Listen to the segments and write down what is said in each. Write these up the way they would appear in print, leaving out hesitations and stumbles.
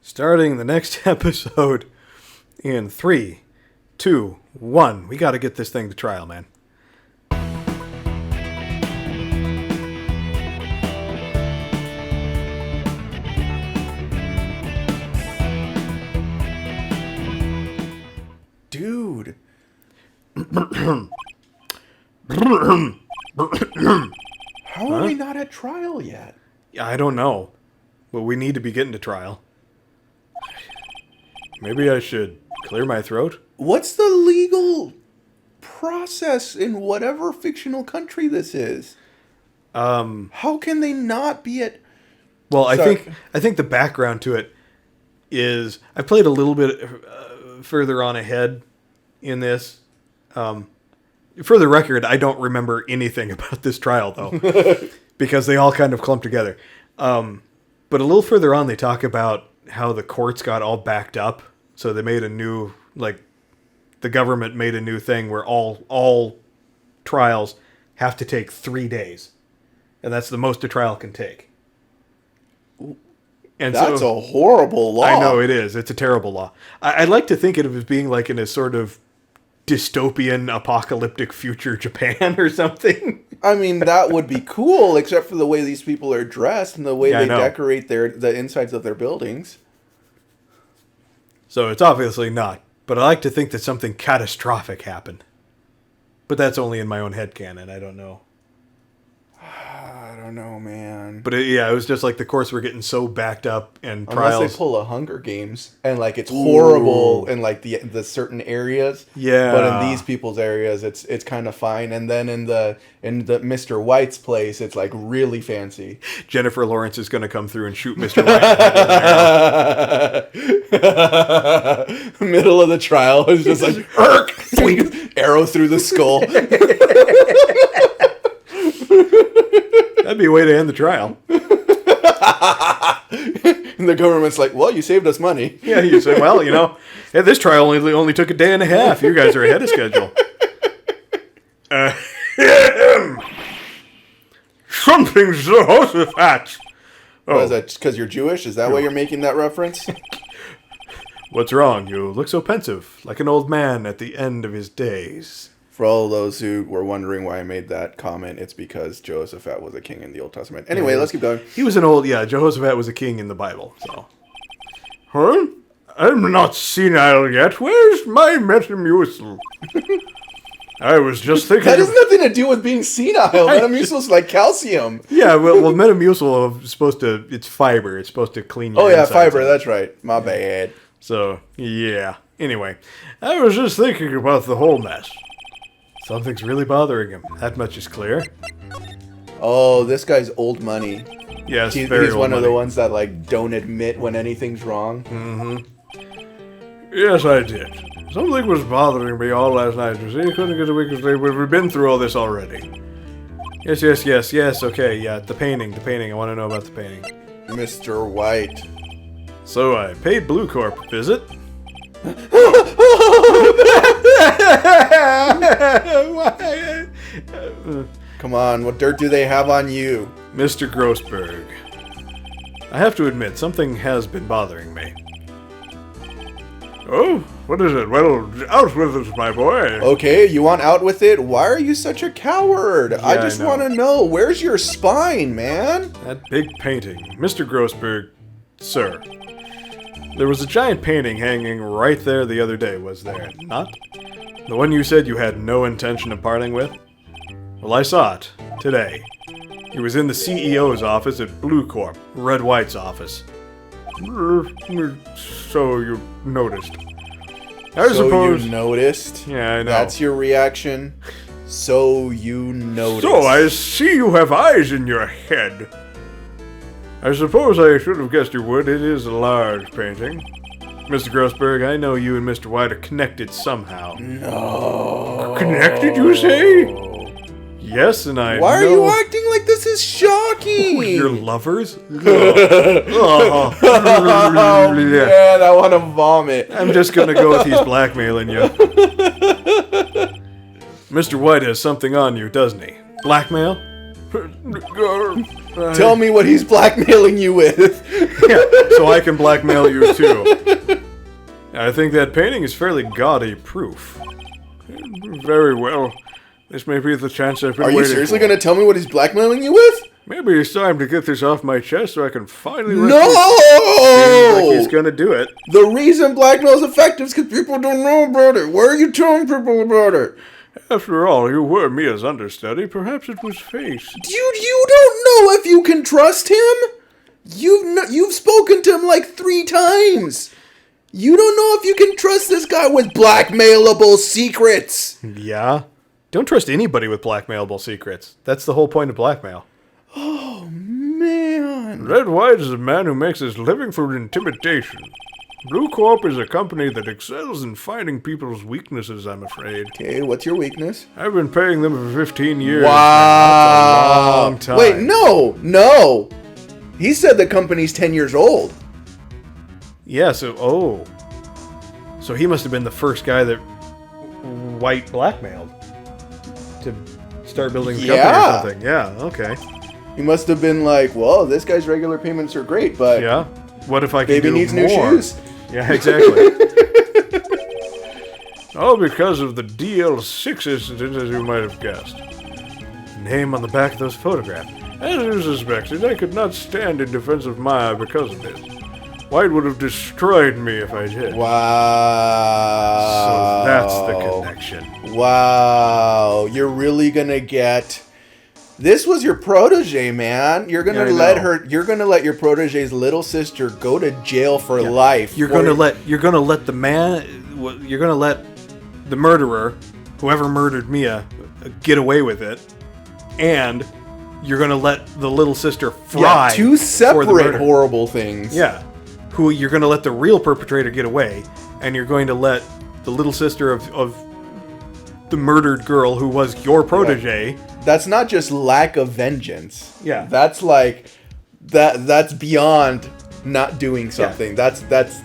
Starting the next episode in 3, 2, 1. We got to get this thing to trial, man. Dude. How are we not at trial yet? I don't know. But we need to be getting to trial. Maybe I should clear my throat? What's the legal process in whatever fictional country this is? How can they not be at... Well, I think the background to it is... I played a little bit further on ahead in this. For the record, I don't remember anything about this trial, though. Because they all kind of clump together. But a little further on, they talk about how the courts got all backed up. So they made a new, the government made a new thing where all trials have to take 3 days. And that's the most a trial can take. And that's a horrible law. I know it is. It's a terrible law. I like to think of it as being like in a sort of dystopian, apocalyptic future Japan or something. I mean, that would be cool, except for the way these people are dressed and the way they decorate the insides of their buildings. So it's obviously not. But I like to think that something catastrophic happened. But that's only in my own headcanon. I don't know. I don't know, man. But it was just like the courts were getting so backed up and trials. Unless they pull a Hunger Games and it's horrible in the certain areas. Yeah. But in these people's areas, it's kind of fine. And then in the Mr. White's place, it's really fancy. Jennifer Lawrence is going to come through and shoot Mr. White. Middle of the trial is just arrow through the skull. That'd be a way to end the trial. And the government's like, well, you saved us money. Yeah, you say, well, hey, this trial only took a day and a half. You guys are ahead of schedule. Something's Jehoshaphat. Oh, is that because you're Jewish? Is that why you're making that reference? What's wrong? You look so pensive, like an old man at the end of his days. For all those who were wondering why I made that comment, it's because Jehoshaphat was a king in the Old Testament. Anyway, let's keep going. He was Jehoshaphat was a king in the Bible, so. Huh? I'm not senile yet. Where's my Metamucil? I was just thinking... That has nothing to do with being senile. Metamucil is like calcium. Yeah, well, Metamucil is supposed to... It's fiber. It's supposed to clean your insides fiber. out. That's right. My bad. So, yeah. Anyway, I was just thinking about the whole mess. Something's really bothering him. That much is clear. Oh, this guy's old money. Yes, he's very old one money. of the ones that don't admit when anything's wrong. Mm-hmm. Yes, I did. Something was bothering me all last night. You see, I couldn't get away because we've been through all this already. Yes. Okay, yeah, the painting. I want to know about the painting. Mr. White. So I paid Blue Corp a visit. Come on, what dirt do they have on you? Mr. Grossberg. I have to admit, something has been bothering me. Oh, what is it? Well, out with it, my boy. Okay, you want out with it? Why are you such a coward? Yeah, I just want to know, where's your spine, man? That big painting. Mr. Grossberg, sir. There was a giant painting hanging right there the other day, was there not? The one you said you had no intention of parting with? Well, I saw it today. It was in the CEO's office at Blue Corp, Red White's office. So you noticed. I suppose you noticed? Yeah, I know. That's your reaction? So you noticed. So I see you have eyes in your head. I suppose I should have guessed you would. It is a large painting. Mr. Grossberg, I know you and Mr. White are connected somehow. No. Connected, you say? Yes, and I Why are you acting like this is shocking? You're lovers? Oh, man, I want to vomit. I'm just going to go with he's blackmailing you. Mr. White has something on you, doesn't he? Blackmail? Tell me what he's blackmailing you with. Yeah, so I can blackmail you too. I think that painting is fairly gaudy proof. Very well. This may be the chance I've been waiting for. Are you seriously going to tell me what he's blackmailing you with? Maybe it's time to get this off my chest so I can finally... No! Like he's going to do it. The reason blackmail is effective is because people don't know about it. Why are you telling people about it? After all, you were Mia's understudy. Perhaps it was face. Dude, you don't know if you can trust him? You've spoken to him like 3 times. You don't know if you can trust this guy with blackmailable secrets. Yeah? Don't trust anybody with blackmailable secrets. That's the whole point of blackmail. Oh, man. Red White is a man who makes his living through intimidation. Blue Corp is a company that excels in finding people's weaknesses, I'm afraid. Okay, what's your weakness? I've been paying them for 15 years. Wow. That's a long time. Wait, no. He said the company's 10 years old. Yeah, so he must have been the first guy that White blackmailed to start building the company or something. Yeah, okay. He must have been like, well, this guy's regular payments are great, but yeah, what if I can baby do needs more? new shoes. Yeah, exactly. All because of the DL6 incident, as you might have guessed. The name on the back of those photographs. As you suspected, I could not stand in defense of Maya because of this. White would have destroyed me if I did. Wow. So that's the connection. Wow. You're really gonna get... This was your protege, man. You're gonna let your protege's little sister go to jail for life. You're gonna let the murderer, whoever murdered Mia, get away with it, and you're gonna let the little sister fry. Yeah, 2 separate horrible things. Yeah, who you're gonna let the real perpetrator get away, and you're going to let the little sister of the murdered girl who was your protege. Yeah. That's not just lack of vengeance. Yeah. That's like that's beyond not doing something. Yeah. That's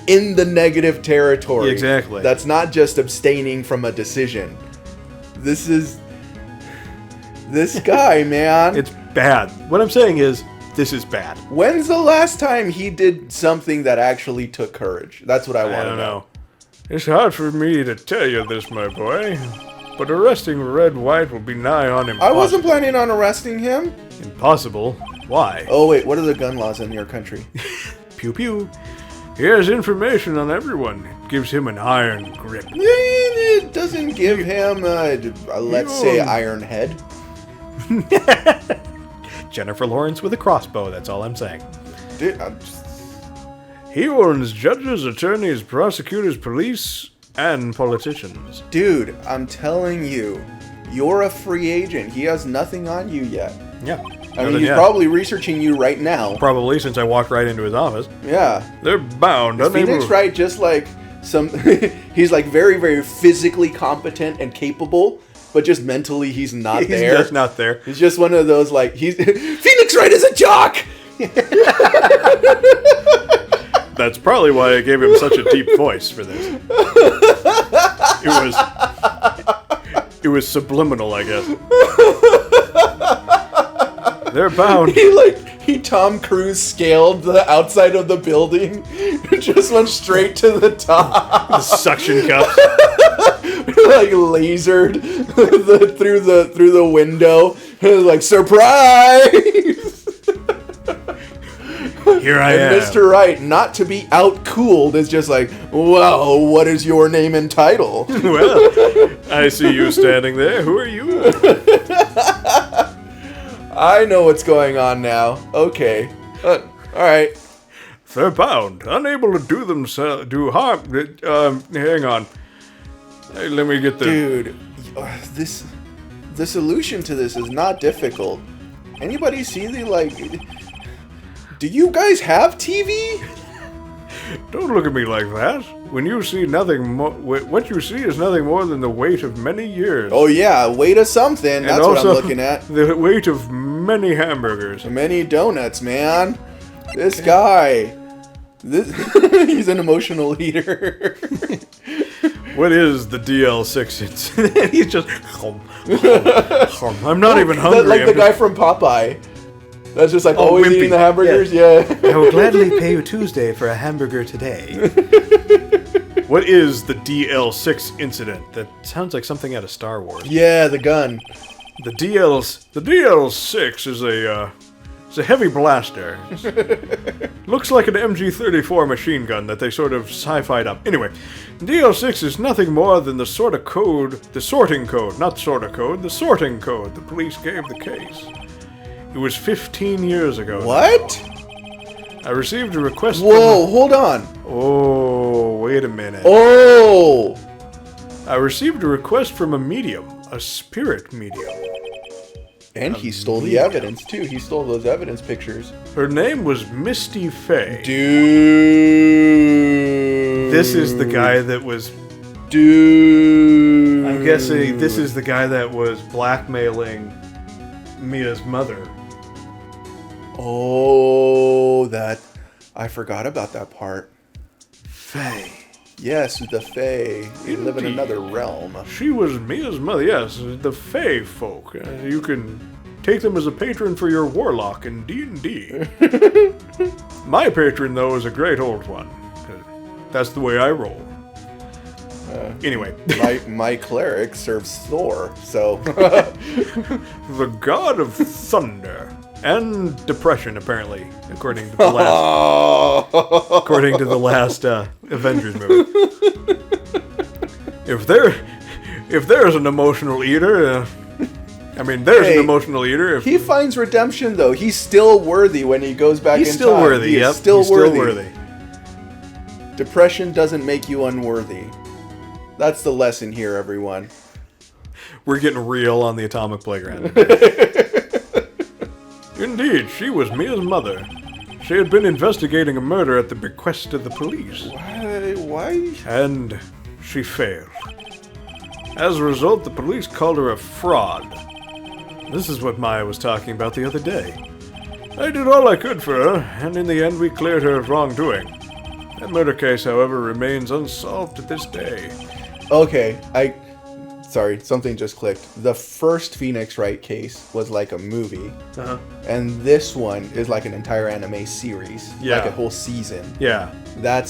in the negative territory. Exactly. That's not just abstaining from a decision. This guy, man. It's bad. What I'm saying is this is bad. When's the last time he did something that actually took courage? That's what I want to know. It's hard for me to tell you this, my boy. But arresting Red White will be nigh on impossible. I wasn't planning on arresting him. Impossible? Why? Oh, wait. What are the gun laws in your country? Pew pew. He has information on everyone. It gives him an iron grip. It doesn't give him, let's say, iron head. Jennifer Lawrence with a crossbow, that's all I'm saying. Dude, He warns judges, attorneys, prosecutors, police, and politicians. Dude, I'm telling you, you're a free agent. He has nothing on you yet. Yeah. I mean, he's probably researching you right now. Probably, since I walked right into his office. Yeah. They're bound. Is Phoenix Wright just like some... he's like very, very physically competent and capable, but just mentally he's not there. He's just not there. He's just one of those like... Phoenix Wright is a jock! That's probably why I gave him such a deep voice for this. It was subliminal, I guess. They're bound. He Tom Cruise scaled the outside of the building, just went straight to the top. The suction cups, like lasered through the window. Like surprise. Here I am. Mr. Wright, not to be out-cooled, is just like, well, what is your name and title? Well, I see you standing there. Who are you? I know what's going on now. Okay. All right. They're bound, unable to do harm. Hang on. Hey, let me get the... Dude, the solution to this is not difficult. Anybody see the, do you guys have TV? Don't look at me like that. When you see nothing more, what you see is nothing more than the weight of many years. Oh yeah, weight of something. That's what I'm looking at. The weight of many hamburgers. Many donuts, man. This guy. He's an emotional eater. What is the DL6 incident? He's just... I'm not even hungry. Like the guy from Popeye. That's just like always Wimpy. eating the hamburgers? Yeah. I will gladly pay you Tuesday for a hamburger today. What is the DL6 incident? That sounds like something out of Star Wars. Yeah, the gun. The DL6 is a heavy blaster. Looks like an MG-34 machine gun that they sort of sci-fi'd up. Anyway, DL6 is nothing more than the sorting code the police gave the case. It was 15 years ago. What? I received a request Whoa, hold on. Oh, wait a minute. Oh! I received a request from a medium, a spirit medium. And he stole the evidence, too. He stole those evidence pictures. Her name was Misty Faye. Dude. This is the guy that was... Dude. I'm guessing this is the guy that was blackmailing Mia's mother. Oh, that... I forgot about that part. Faye. Yes, the Fae. They live in another realm. She was Mia's mother, yes. The Fae folk. You can take them as a patron for your warlock in D&D. My patron, though, is a great old one. That's the way I roll. Anyway. my cleric serves Thor, so... The god of thunder. And depression, apparently, according to the last Avengers movie. If there's an emotional eater, there's an emotional eater. He finds redemption, though. He's still worthy when he goes back in time. He's still worthy. He's Yep. still He's worthy. still worthy. Depression doesn't make you unworthy. That's the lesson here, everyone. We're getting real on the Atomic Playground. Indeed, she was Mia's mother. She had been investigating a murder at the bequest of the police. Why? And she failed. As a result, the police called her a fraud. This is what Maya was talking about the other day. I did all I could for her, and in the end we cleared her of wrongdoing. That murder case, however, remains unsolved to this day. Okay, Sorry, something just clicked. The first Phoenix Wright case was like a movie. Uh-huh. And this one is like an entire anime series. Yeah. Like a whole season. Yeah. I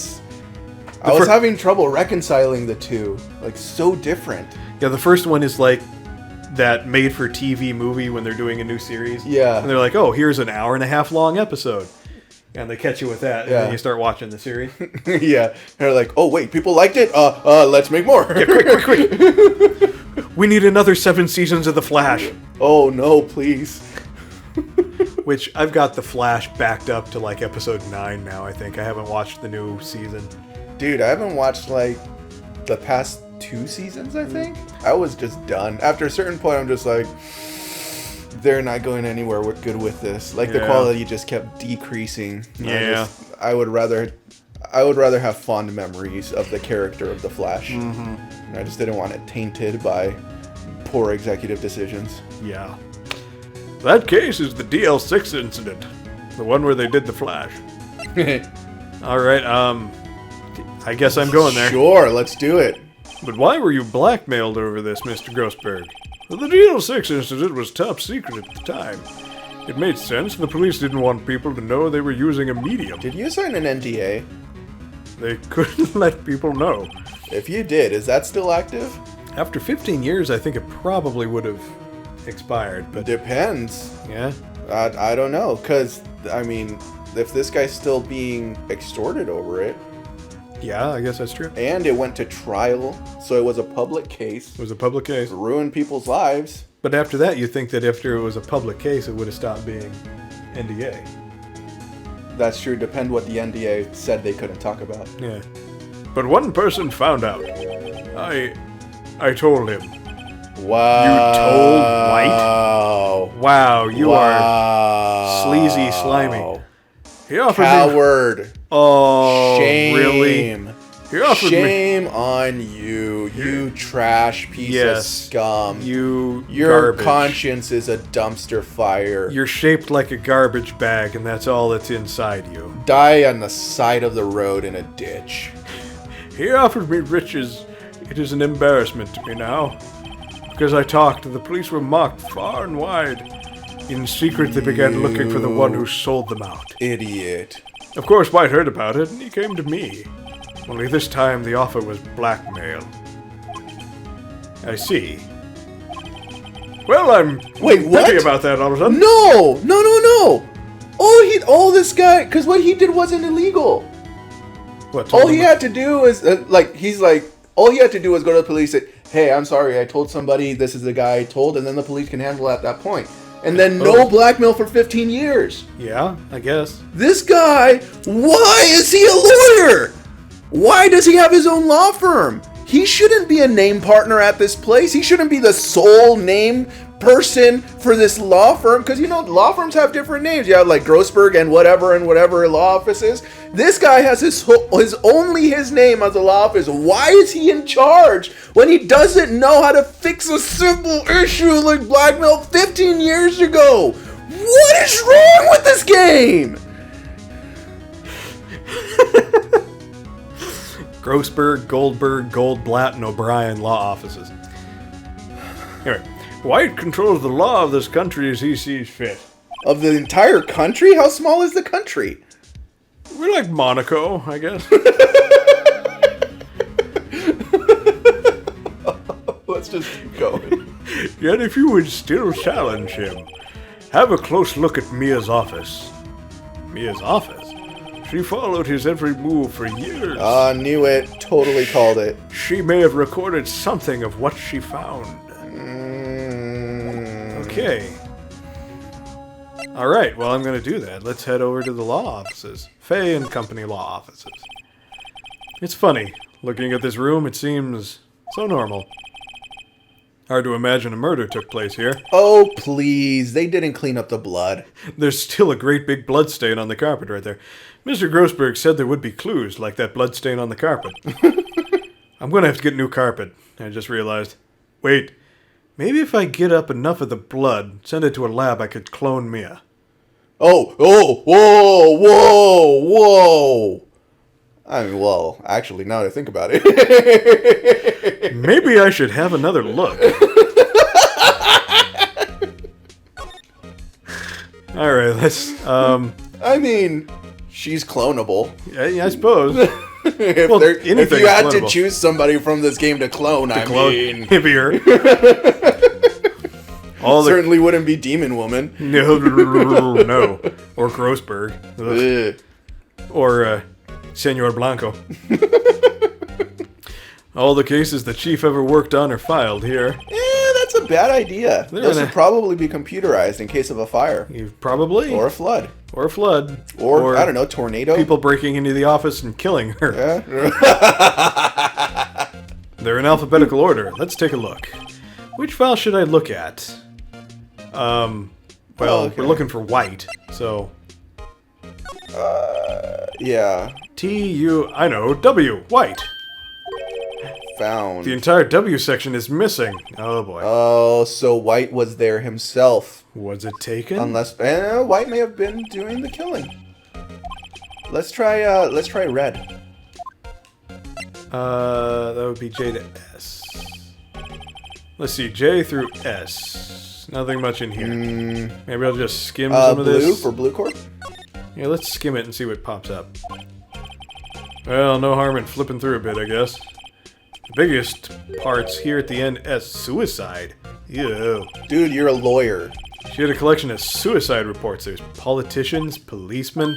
was having trouble reconciling the two. Like, so different. Yeah, the first one is like that made-for-TV movie when they're doing a new series. Yeah. And they're like, oh, here's an hour-and-a-half long episode. And they catch you with that, and Yeah. then you start watching the series. Yeah. They're like, oh, wait, people liked it? Let's make more. Yeah, quick. We need another 7 seasons of The Flash. Oh, no, please. Which, I've got The Flash backed up to, like, episode 9 now, I think. I haven't watched the new season. Dude, I haven't watched, like, the past 2 seasons, I think. I was just done. After a certain point, I'm just like... They're not going anywhere good with this. Like, the quality just kept decreasing. Yeah. I would rather have fond memories of the character of the Flash. Mm-hmm. And I just didn't want it tainted by poor executive decisions. Yeah. That case is the DL6 incident. The one where they did the Flash. Alright, I guess I'm going there. Sure, let's do it. But why were you blackmailed over this, Mr. Grossberg? Well, the DL6 incident was top secret at the time. It made sense. The police didn't want people to know they were using a medium. Did you sign an NDA? They couldn't let people know. If you did, is that still active? After 15 years, I think it probably would have expired, but... Depends. Yeah? I don't know, because, I mean, if this guy's still being extorted over it... Yeah, I guess that's true. And it went to trial, so it was a public case. It was a public case. It ruined people's lives. But after that, you think that after it was a public case, it would have stopped being NDA. That's true. Depend what the NDA said they couldn't talk about. Yeah. But one person found out. I told him. Wow. You told White? Wow, you are sleazy, slimy. He offered Coward. me... Oh, shame. Really? He offered shame on you, you trash piece of scum. Your garbage. Conscience is a dumpster fire. You're shaped like a garbage bag, and that's all that's inside you. Die on the side of the road in a ditch. He offered me riches It is an embarrassment to me now. Because I talked, the police were mocked far and wide. In secret, they began looking for the one who sold them out. Idiot. Of course, White heard about it, and he came to me. Only this time, the offer was blackmail. I see. Well, I'm Wait, what? happy about that all of a sudden. No. All this guy, because what he did wasn't illegal. What? All he had to do was, all he had to do was go to the police and say, hey, I'm sorry, I told somebody this is the guy I told, and then the police can handle it at that point. And then no blackmail for 15 years. Yeah, I guess. This guy, why is he a lawyer? Why does he have his own law firm? He shouldn't be a name partner at this place. He shouldn't be the sole name person for this law firm, because law firms have different names. You have like Grossberg and whatever law office is. This guy has his name as a law office. Why is he in charge when he doesn't know how to fix a simple issue like blackmail 15 years ago? What is wrong with this game? Grossberg, Goldberg, Goldblatt, and O'Brien law offices. Anyway, White controls the law of this country as he sees fit. Of the entire country? How small is the country? We're like Monaco, I guess. Let's just keep going. Yet if you would still challenge him, have a close look at Mia's office. Mia's office? She followed his every move for years. Knew it. Totally called it. She may have recorded something of what she found. Okay. Alright, well, I'm going to do that. Let's head over to the law offices. Fay and Company law offices. It's funny. Looking at this room, it seems so normal. Hard to imagine a murder took place here. Oh, please. They didn't clean up the blood. There's still a great big blood stain on the carpet right there. Mr. Grossberg said there would be clues like that blood stain on the carpet. I'm going to have to get new carpet. I just realized. Wait. Maybe if I get up enough of the blood, send it to a lab, I could clone Mia. Whoa. I mean, well, actually, now that I think about it. Maybe I should have another look. Alright, let's, I mean, she's clonable. Yeah, I suppose. if you had to choose somebody from this game to clone, I mean... Hippier. Certainly wouldn't be Demon Woman. No. Or Grossberg. Or, Senor Blanco. All the cases the chief ever worked on are filed here. That's a bad idea. Those should probably be computerized in case of a fire. Probably. Or a flood. Or I don't know, tornado. People breaking into the office and killing her. Yeah. They're in alphabetical order. Let's take a look. Which file should I look at? We're looking for White, so... yeah. W, White. Found. The entire W section is missing. Oh, boy. Oh, so White was there himself. Was it taken? Unless White may have been doing the killing. Let's try red. That would be J to S. Let's see, J through S. Nothing much in here. Maybe I'll just skim some of this. Blue for Blue Corp? Yeah, let's skim it and see what pops up. Well, no harm in flipping through a bit, I guess. The biggest parts here at the end as suicide. Ew. Dude, you're a lawyer. She had a collection of suicide reports. There's politicians, policemen.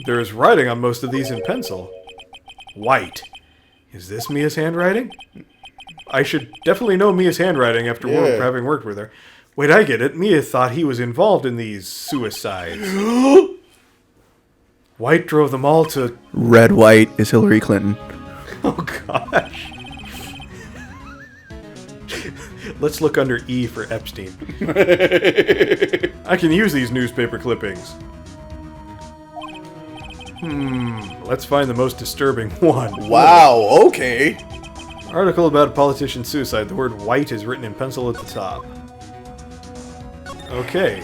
There's writing on most of these in pencil. White. Is this Mia's handwriting? I should definitely know Mia's handwriting after having worked with her. Wait, I get it. Mia thought he was involved in these suicides. White drove them all to... Red, white is Hillary Clinton. Oh, gosh. Let's look under E for Epstein. I can use these newspaper clippings. Let's find the most disturbing one. Wow, okay. Article about a politician's suicide. The word white is written in pencil at the top. Okay.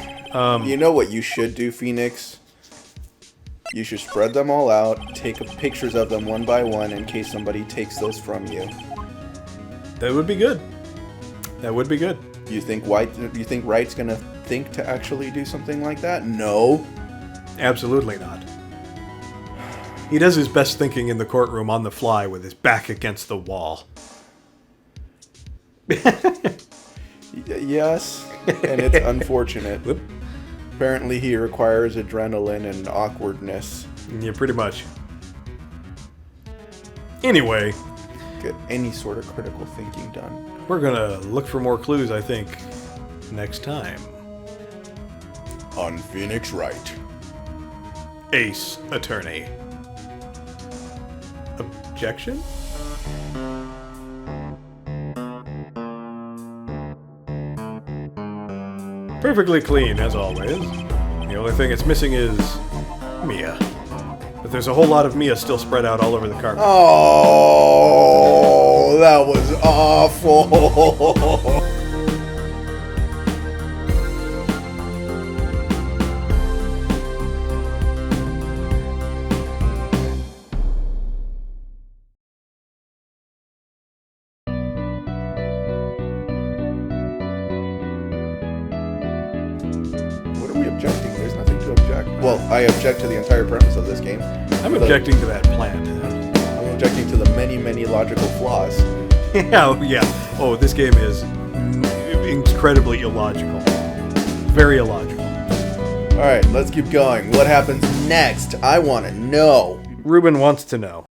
You know what you should do, Phoenix? You should spread them all out, take pictures of them one by one in case somebody takes those from you. That would be good. That would be good. You think Wright's gonna think to actually do something like that? No. Absolutely not. He does his best thinking in the courtroom on the fly with his back against the wall. Yes, and it's unfortunate. Whoop. Apparently he requires adrenaline and awkwardness. Yeah, pretty much. Anyway, Get any sort of critical thinking done. we're gonna look for more clues, I think, next time. On Phoenix Wright. Ace Attorney. Objection? Perfectly clean, as always. The only thing it's missing is Mia. But there's a whole lot of Mia still spread out all over the carpet. Oh, that was awful. What are we objecting? There's nothing to object. Well, I object to the entire premise of this game. I'm objecting to that plan. I'm objecting to the many, many logical flaws. Yeah. Oh, this game is incredibly illogical. Very illogical. All right, let's keep going. What happens next? I want to know. Ruben wants to know.